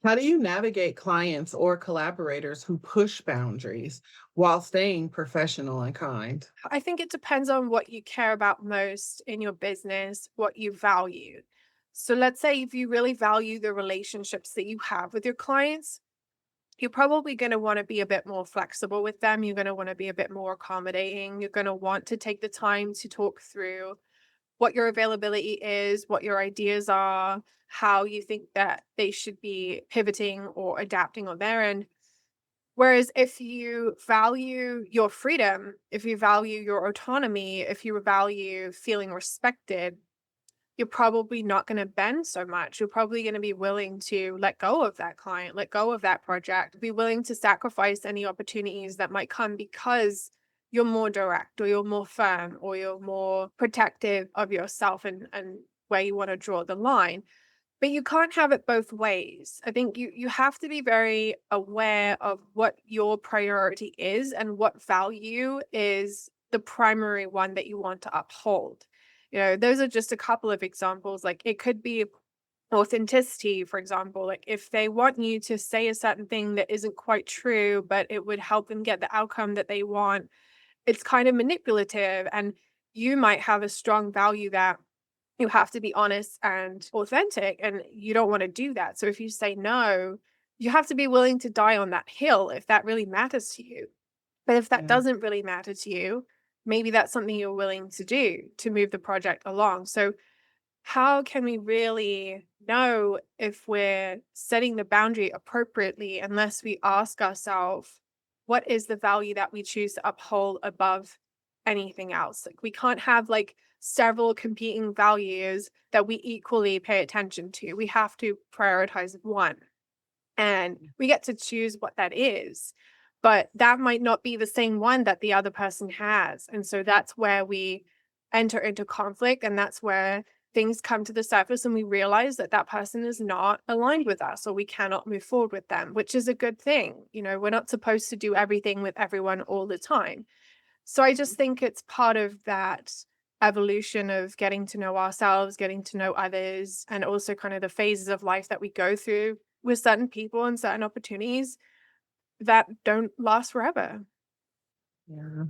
How do you navigate clients or collaborators who push boundaries while staying professional and kind? I think it depends on what you care about most in your business, what you value. So let's say if you really value the relationships that you have with your clients, you're probably going to want to be a bit more flexible with them. You're going to want to be a bit more accommodating. You're going to want to take the time to talk through what your availability is, what your ideas are, how you think that they should be pivoting or adapting on their end. Whereas if you value your freedom, if you value your autonomy, if you value feeling respected, you're probably not going to bend so much. You're probably going to be willing to let go of that client, let go of that project, be willing to sacrifice any opportunities that might come because you're more direct or you're more firm or you're more protective of yourself and where you want to draw the line. But you can't have it both ways. I think you have to be very aware of what your priority is and what value is the primary one that you want to uphold. Those are just a couple of examples. Like it could be authenticity, for example. Like if they want you to say a certain thing that isn't quite true, but it would help them get the outcome that they want, it's kind of manipulative. And you might have a strong value that you have to be honest and authentic, and you don't wanna do that. So if you say no, you have to be willing to die on that hill if that really matters to you. But if that Yeah. doesn't really matter to you, maybe that's something you're willing to do to move the project along. So how can we really know if we're setting the boundary appropriately unless we ask ourselves, what is the value that we choose to uphold above anything else? Like we can't have like several competing values that we equally pay attention to. We have to prioritize one. And we get to choose what that is. But that might not be the same one that the other person has. And so that's where we enter into conflict. And that's where things come to the surface and we realize that that person is not aligned with us or we cannot move forward with them, which is a good thing. We're not supposed to do everything with everyone all the time. So I just think it's part of that evolution of getting to know ourselves, getting to know others, and also kind of the phases of life that we go through with certain people and certain opportunities that don't last forever. Yeah.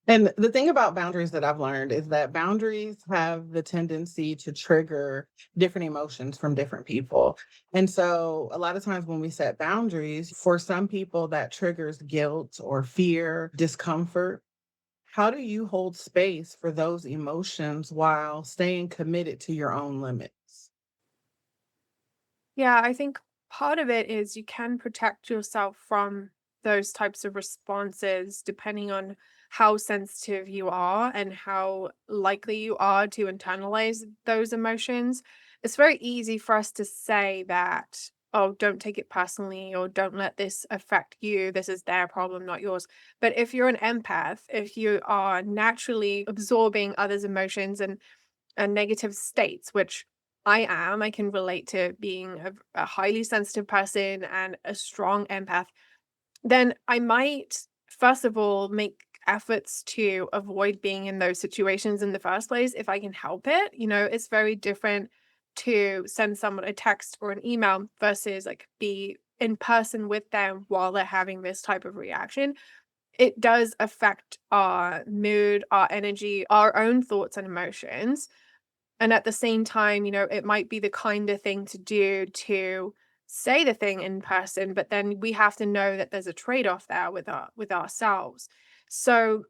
And the thing about boundaries that I've learned is that boundaries have the tendency to trigger different emotions from different people. And so a lot of times when we set boundaries, for some people that triggers guilt or fear, discomfort. How do you hold space for those emotions while staying committed to your own limits? Yeah, I think part of it is you can protect yourself from those types of responses depending on how sensitive you are and how likely you are to internalize those emotions. It's very easy for us to say that, oh, don't take it personally or don't let this affect you. This is their problem, not yours. But if you're an empath, if you are naturally absorbing others' emotions and negative states, which I am. I can relate to being a highly sensitive person and a strong empath. Then I might, first of all, make efforts to avoid being in those situations in the first place if I can help it. It's very different to send someone a text or an email versus like be in person with them while they're having this type of reaction. It does affect our mood, our energy, our own thoughts and emotions, and at the same time, it might be the kinder thing to do to say the thing in person, but then we have to know that there's a trade-off there with ourselves. So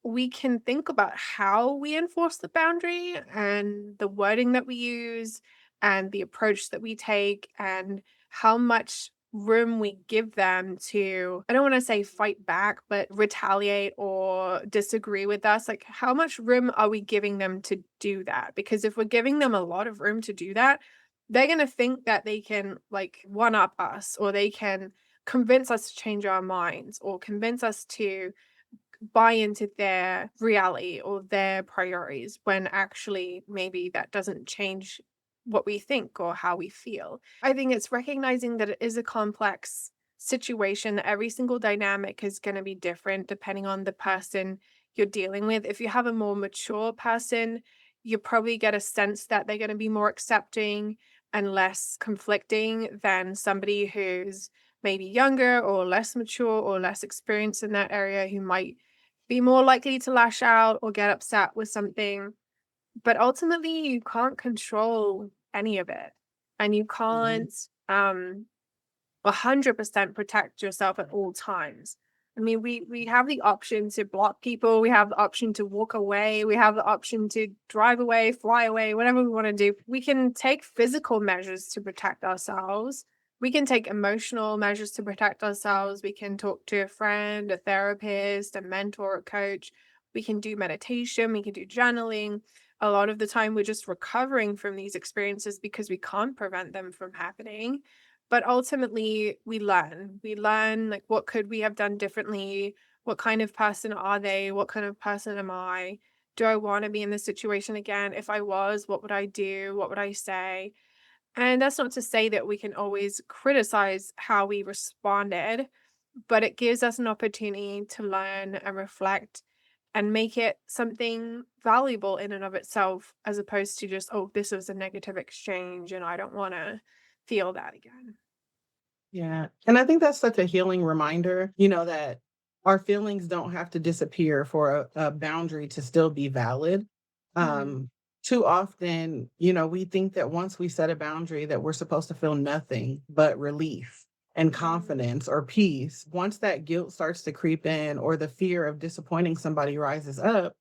we can think about how we enforce the boundary and the wording that we use and the approach that we take and how much room we give them to, I don't want to say fight back, but retaliate or disagree with us. Like, how much room are we giving them to do that? Because if we're giving them a lot of room to do that, they're going to think that they can like one up us or they can convince us to change our minds or convince us to buy into their reality or their priorities when actually maybe that doesn't change what we think or how we feel. I think it's recognizing that it is a complex situation. Every single dynamic is going to be different depending on the person you're dealing with. If you have a more mature person, you probably get a sense that they're going to be more accepting. and less conflicting than somebody who's maybe younger or less mature or less experienced in that area, who might be more likely to lash out or get upset with something. But ultimately, you can't control any of it, and you Mhm. can't 100% protect yourself at all times. I mean, we have the option to block people, we have the option to walk away, we have the option to drive away, fly away, whatever we want to do. We can take physical measures to protect ourselves. We can take emotional measures to protect ourselves. We can talk to a friend, a therapist, a mentor, a coach. We can do meditation, we can do journaling. A lot of the time, we're just recovering from these experiences because we can't prevent them from happening. But ultimately, we learn. We learn, like, what could we have done differently? What kind of person are they? What kind of person am I? Do I want to be in this situation again? If I was, what would I do? What would I say? And that's not to say that we can always criticize how we responded, but it gives us an opportunity to learn and reflect and make it something valuable in and of itself, as opposed to just, oh, this was a negative exchange and I don't want to feel that again. Yeah. And I think that's such a healing reminder, that our feelings don't have to disappear for a boundary to still be valid. Mhm. Um, Too often, we think that once we set a boundary that we're supposed to feel nothing but relief and Mm, confidence or peace. Once that guilt starts to creep in or the fear of disappointing somebody rises up,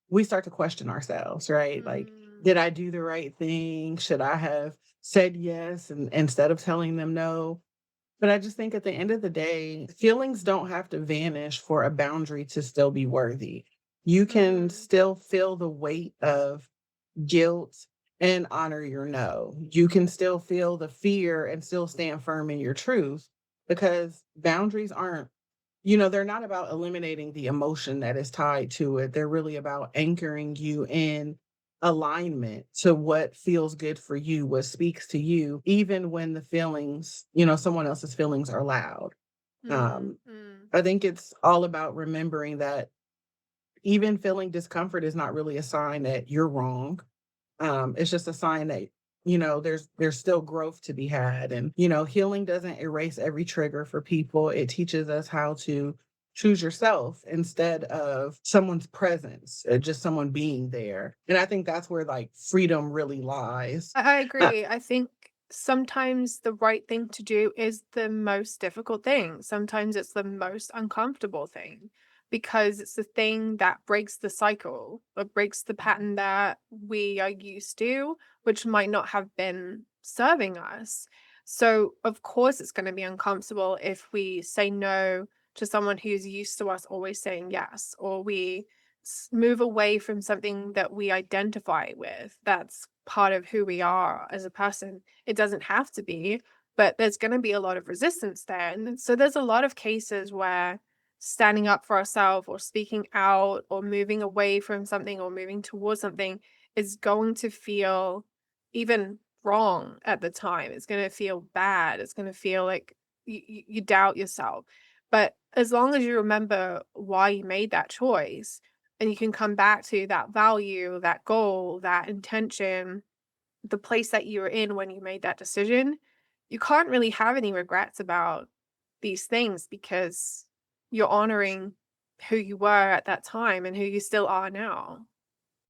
we start to question ourselves, right? Like, mm, did I do the right thing? Should I have said yes and instead of telling them no? But I just think at the end of the day, feelings don't have to vanish for a boundary to still be worthy. You can mhm, still feel the weight of guilt and honor your no. You can still feel the fear and still stand firm in your truth, because boundaries aren't, they're not about eliminating the emotion that is tied to it. They're really about anchoring you in alignment to what feels good for you, what speaks to you, even when the feelings, someone else's feelings are loud. mm, Um, mm, I think it's all about remembering that even feeling discomfort is not really a sign that you're wrong. It's just a sign that, there's still growth to be had. And, healing doesn't erase every trigger for people. It teaches us how to choose yourself instead of someone's presence, just someone being there. And I think that's where like freedom really lies. I Uh, agree. I think sometimes the right thing to do is the most difficult thing. Sometimes it's the most uncomfortable thing, because it's the thing that breaks the cycle or breaks the pattern that we are used to, which might not have been serving us. So, of course, it's going to be uncomfortable if we say no to someone who's used to us always saying yes, or we move away from something that we identify with. That's part of who we are as a person. It doesn't have to be, but there's going to be a lot of resistance there. And so there's a lot of cases where standing up for ourselves or speaking out or moving away from something or moving towards something is going to feel even wrong at the time. It's going to feel bad. It's going to feel like you doubt yourself. But as long as you remember why you made that choice, and you can come back to that value, that goal, that intention, the place that you were in when you made that decision, you can't really have any regrets about these things, because you're honoring who you were at that time and who you still are now.